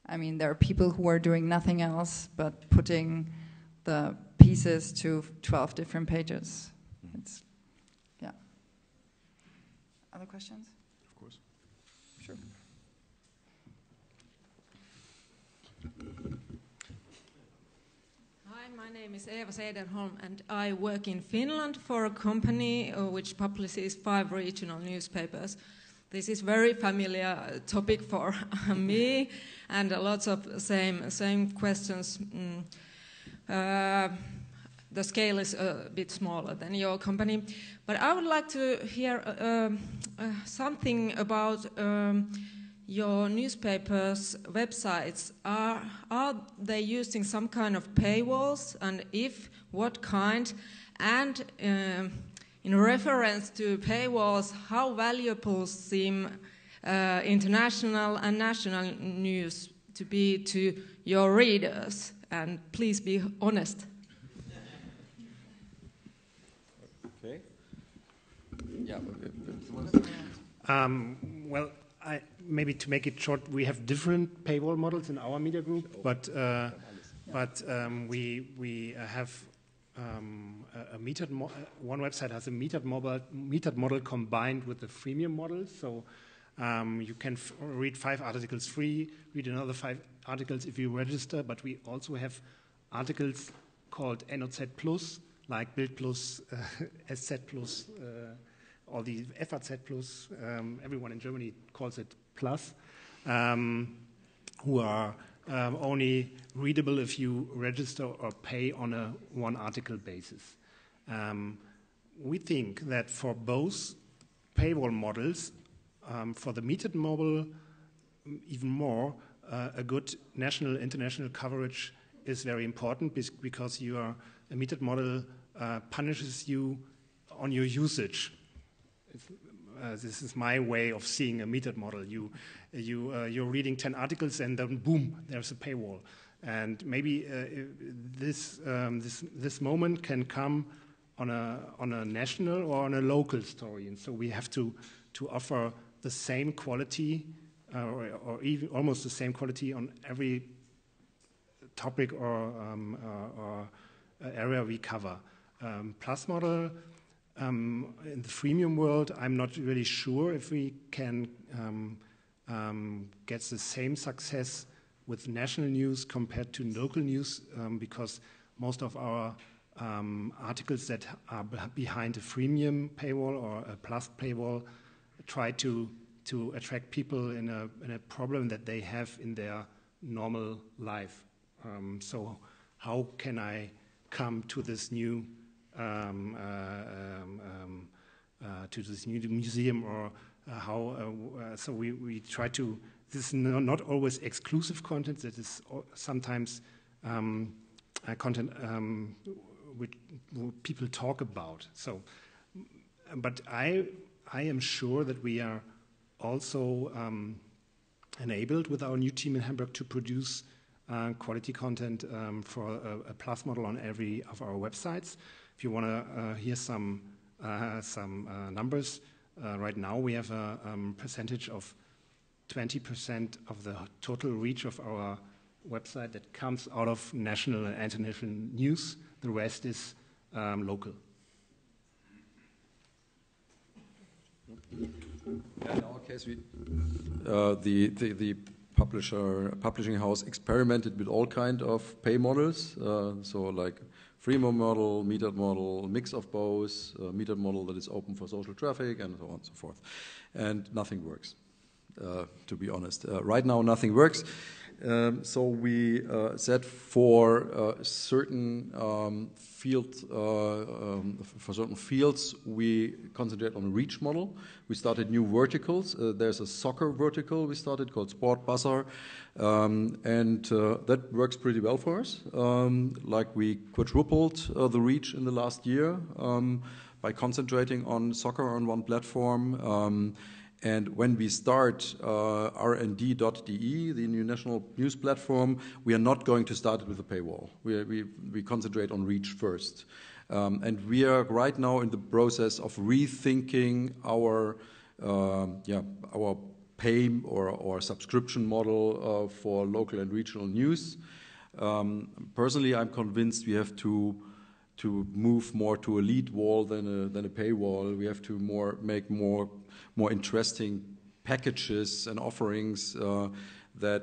I mean, there are people who are doing nothing else but putting the pieces to 12 different pages. It's, yeah. Other questions? Of course. Sure. Hi, my name is Eva Sederholm, and I work in Finland for a company which publishes 5 regional newspapers. This is very familiar topic for me, and lots of same questions. The scale is a bit smaller than your company, but I would like to hear something about your newspapers' websites. Are they using some kind of paywalls, and if, what kind? And in reference to paywalls, how valuable seem international and national news to be to your readers? And please be honest. Okay. Yeah. Well, maybe to make it short, we have different paywall models in our media group, but we have a metered one website has a metered model combined with the freemium model. So you can read 5 articles free, read another 5 articles if you register. But we also have articles called NOZ Plus, like Bild Plus, SZ Plus, or the FAZ Plus. Everyone in Germany calls it Plus, who are only readable if you register or pay on a 1 article basis. We think that for both paywall models, for the metered model even more, a good national, international coverage is very important because a metered model punishes you on your usage. This is my way of seeing a metered model. You're reading 10 articles and then boom, there's a paywall. And maybe this moment can come on a national or on a local story, and so we have to offer the same quality or even almost the same quality on every topic or area we cover. Plus model. In the freemium world, I'm not really sure if we can get the same success with national news compared to local news, because most of our articles that are behind a freemium paywall or a plus paywall try to attract people in a problem that they have in their normal life. So how can I come to this new to this new museum, or so we try to. This is not always exclusive content. That is sometimes content which people talk about. So, but I am sure that we are also enabled with our new team in Hamburg to produce quality content for a plus model on every of our websites. If you want to hear some numbers, right now we have a percentage of 20% of the total reach of our website that comes out of national and international news. The rest is local. Yeah, in our case, the publishing house experimented with all kind of pay models. So like freemium model, metered model, mix of both, metered model that is open for social traffic, and so on and so forth. And nothing works, to be honest. Right now, nothing works. So we said for certain fields, we concentrate on a reach model. We started new verticals. There's a soccer vertical we started called Sport Bazaar, and that works pretty well for us. Like we quadrupled the reach in the last year by concentrating on soccer on one platform. And when we start rnd.de, the new national news platform, we are not going to start it with a paywall. We concentrate on reach first. And we are right now in the process of rethinking our pay or subscription model for local and regional news. Personally, I'm convinced we have to move more to a lead wall than a paywall. We have to make more interesting packages and offerings that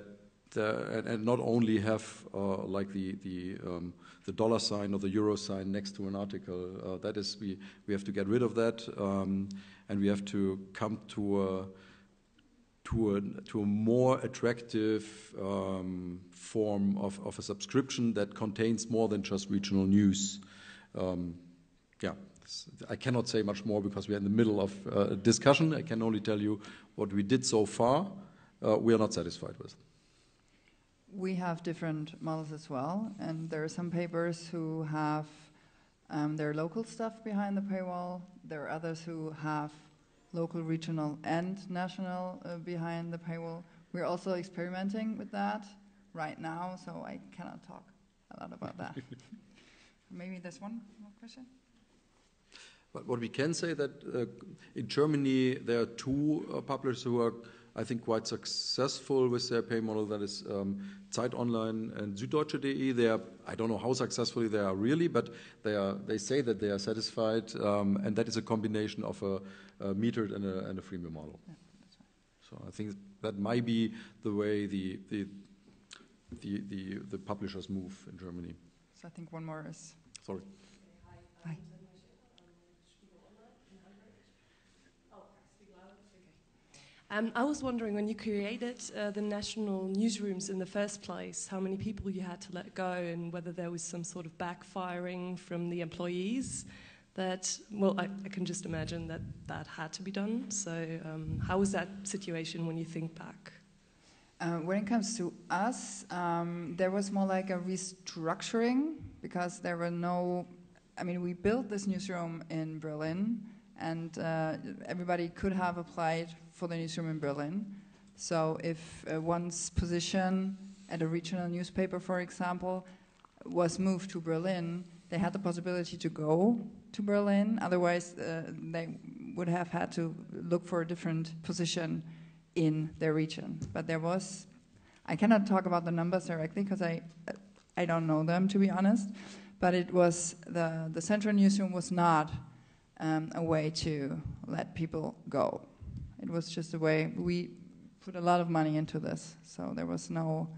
and not only have like the dollar sign or the euro sign next to an article. That is, we have to get rid of that, and we have to come to a more attractive form of a subscription that contains more than just regional news. I cannot say much more because we are in the middle of a discussion. I can only tell you what we did so far. We are not satisfied with. We have different models as well, and there are some papers who have their local stuff behind the paywall. There are others who have local, regional, and national behind the paywall. We're also experimenting with that right now, so I cannot talk a lot about that. Maybe there's one more question? But what we can say that in Germany there are two publishers who are, I think, quite successful with their pay model. That is Zeit Online and Süddeutsche.de. They are, I don't know how successfully they are really, but they say that they are satisfied, and that is a combination of a metered and a freemium model. Yeah, that's right. So I think that might be the way the publishers move in Germany. So I think one more is. Sorry. Hi. I was wondering, when you created the national newsrooms in the first place, how many people you had to let go, and whether there was some sort of backfiring from the employees that, well, I can just imagine that had to be done. So how was that situation when you think back? When it comes to us, there was more like a restructuring, because there were we built this newsroom in Berlin, and everybody could have applied for the newsroom in Berlin. So if one's position at a regional newspaper, for example, was moved to Berlin, they had the possibility to go to Berlin. Otherwise, they would have had to look for a different position in their region. But there was, I cannot talk about the numbers directly because I don't know them, to be honest, but it was, the central newsroom was not a way to let people go. It was just a way, we put a lot of money into this, so there was no,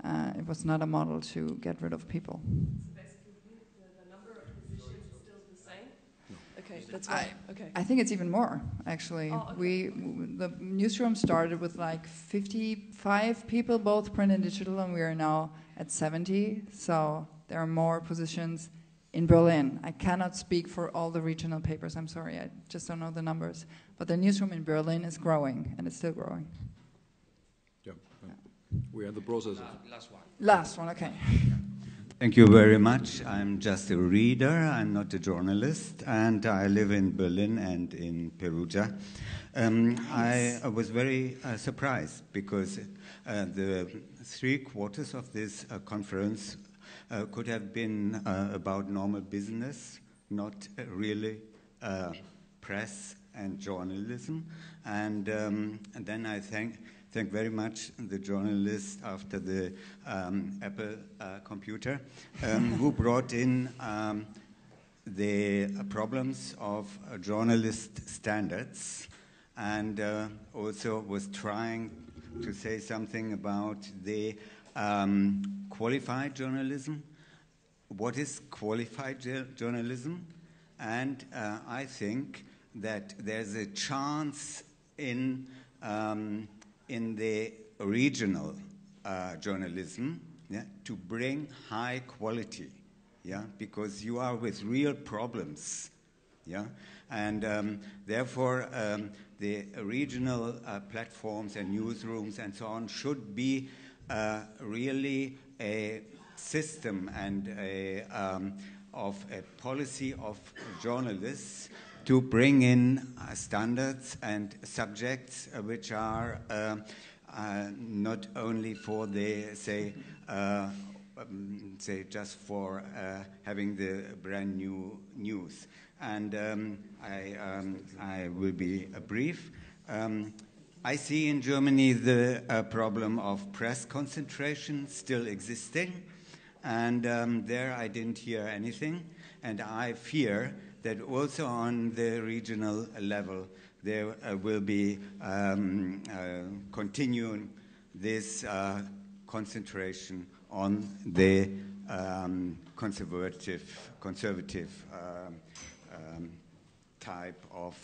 it was not a model to get rid of people. So basically the number of positions is still the same? No. Okay, that's right. I think it's even more, actually. Oh, okay. The newsroom started with like 55 people, both print and digital, and we are now at 70, so there are more positions in Berlin. I cannot speak for all the regional papers, I'm sorry, I just don't know the numbers. But the newsroom in Berlin is growing, and it's still growing. Yeah. We are in the process of... Last one, okay. Thank you very much. I'm just a reader, I'm not a journalist, and I live in Berlin and in Perugia. I was very surprised because the 3/4 of this conference could have been about normal business, not really press and journalism. And then I thank very much the journalist after the Apple computer who brought in the problems of journalist standards and also was trying to say something about the qualified journalism. What is qualified journalism? And I think that there's a chance in the regional journalism, yeah, to bring high quality, yeah, because you are with real problems, yeah, and therefore the regional platforms and newsrooms and so on should be really a system and of a policy of journalists to bring in standards and subjects which are not only for the, say just for having the brand new news. And I will be brief. I see in Germany the problem of press concentration still existing, and there I didn't hear anything, and I fear that also on the regional level there will be continuing this concentration on the conservative type of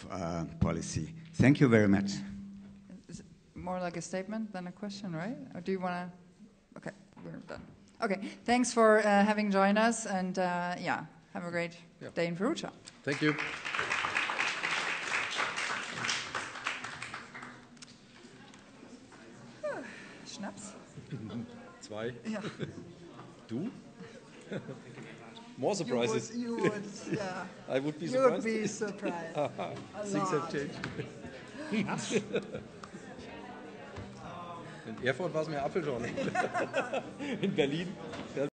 policy. Thank you very much. Is it more like a statement than a question, right? Or do you want to? Okay, we're done. Okay, thanks for having joined us, and yeah, have a great day in Perugia. Thank you. Schnaps? 2. Ja. Du? More surprises. You would, yeah. I would be You surprised. would be surprised. Things have changed. In Erfurt war es mehr Apfelschorle. In Berlin